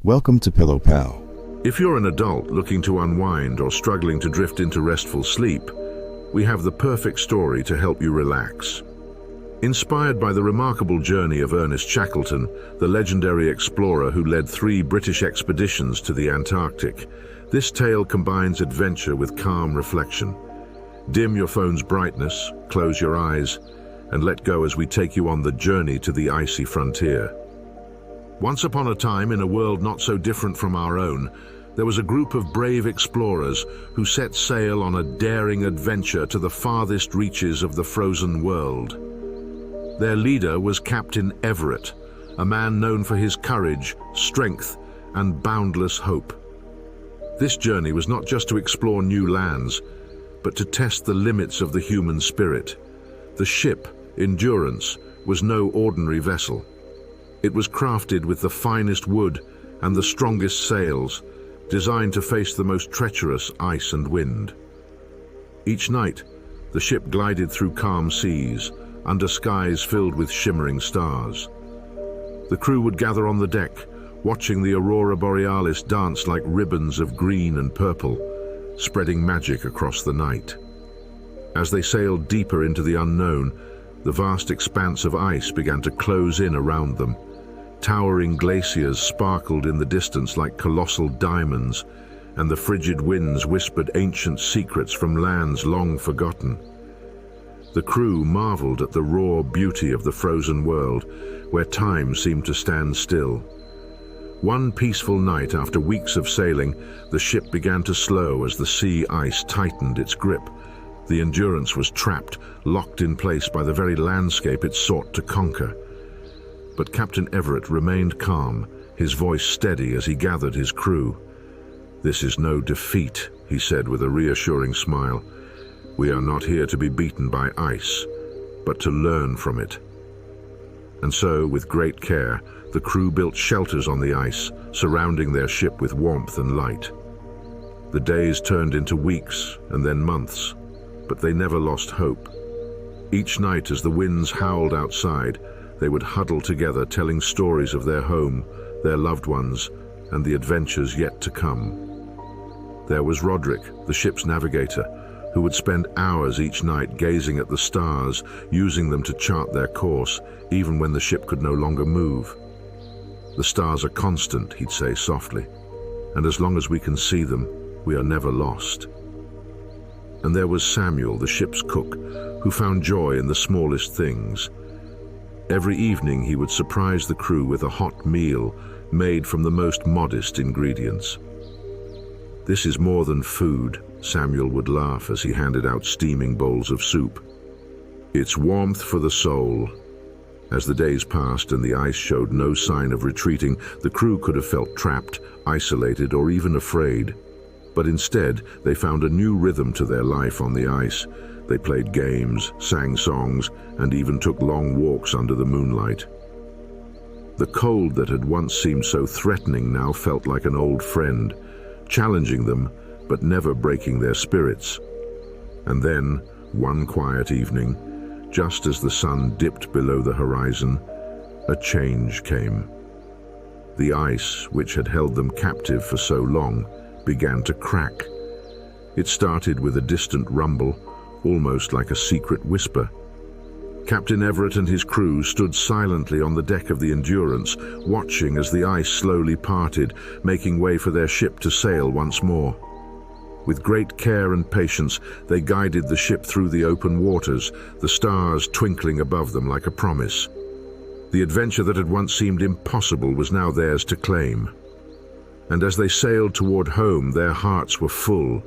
Welcome to Pillow Pal. If you're an adult looking to unwind or struggling to drift into restful sleep, we have the perfect story to help you relax. Inspired by the remarkable journey of Ernest Shackleton, the legendary explorer who led 3 British expeditions to the Antarctic, this tale combines adventure with calm reflection. Dim your phone's brightness, close your eyes, and let go as we take you on the journey to the icy frontier. Once upon a time, in a world not so different from our own, there was a group of brave explorers who set sail on a daring adventure to the farthest reaches of the frozen world. Their leader was Captain Everett, a man known for his courage, strength, and boundless hope. This journey was not just to explore new lands, but to test the limits of the human spirit. The ship, Endurance, was no ordinary vessel. It was crafted with the finest wood and the strongest sails, designed to face the most treacherous ice and wind. Each night, the ship glided through calm seas, under skies filled with shimmering stars. The crew would gather on the deck, watching the aurora borealis dance like ribbons of green and purple, spreading magic across the night. As they sailed deeper into the unknown, the vast expanse of ice began to close in around them. Towering glaciers sparkled in the distance like colossal diamonds, and the frigid winds whispered ancient secrets from lands long forgotten. The crew marveled at the raw beauty of the frozen world, where time seemed to stand still. One peaceful night, after weeks of sailing, the ship began to slow as the sea ice tightened its grip. The Endurance was trapped, locked in place by the very landscape it sought to conquer. But Captain Everett remained calm, his voice steady as he gathered his crew. "This is no defeat," he said with a reassuring smile. "We are not here to be beaten by ice, but to learn from it." And so, with great care, the crew built shelters on the ice, surrounding their ship with warmth and light. The days turned into weeks and then months, but they never lost hope. Each night, as the winds howled outside, they would huddle together, telling stories of their home, their loved ones, and the adventures yet to come. There was Roderick, the ship's navigator, who would spend hours each night gazing at the stars, using them to chart their course, even when the ship could no longer move. "The stars are constant," he'd say softly, "and as long as we can see them, we are never lost." And there was Samuel, the ship's cook, who found joy in the smallest things. Every evening he would surprise the crew with a hot meal made from the most modest ingredients. "This is more than food," Samuel would laugh as he handed out steaming bowls of soup. "It's warmth for the soul." As the days passed and the ice showed no sign of retreating, the crew could have felt trapped, isolated, or even afraid. But instead, they found a new rhythm to their life on the ice. They played games, sang songs, and even took long walks under the moonlight. The cold that had once seemed so threatening now felt like an old friend, challenging them, but never breaking their spirits. And then, one quiet evening, just as the sun dipped below the horizon, a change came. The ice, which had held them captive for so long, began to crack. It started with a distant rumble, almost like a secret whisper. Captain Everett and his crew stood silently on the deck of the Endurance, watching as the ice slowly parted, making way for their ship to sail once more. With great care and patience, they guided the ship through the open waters, the stars twinkling above them like a promise. The adventure that had once seemed impossible was now theirs to claim. And as they sailed toward home, their hearts were full,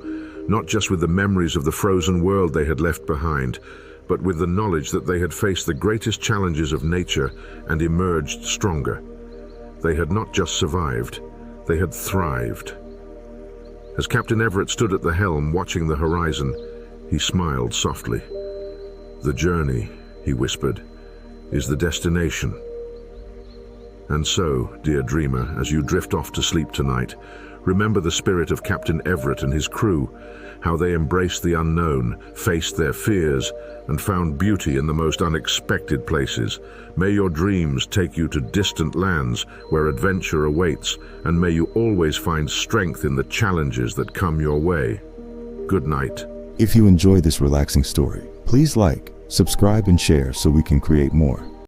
not just with the memories of the frozen world they had left behind, but with the knowledge that they had faced the greatest challenges of nature and emerged stronger. They had not just survived, they had thrived. As Captain Everett stood at the helm watching the horizon, he smiled softly. "The journey," he whispered, "is the destination." And so, dear dreamer, as you drift off to sleep tonight, remember the spirit of Captain Everett and his crew, how they embraced the unknown, faced their fears, and found beauty in the most unexpected places. May your dreams take you to distant lands where adventure awaits, and may you always find strength in the challenges that come your way. Good night. If you enjoy this relaxing story, please like, subscribe, and share so we can create more.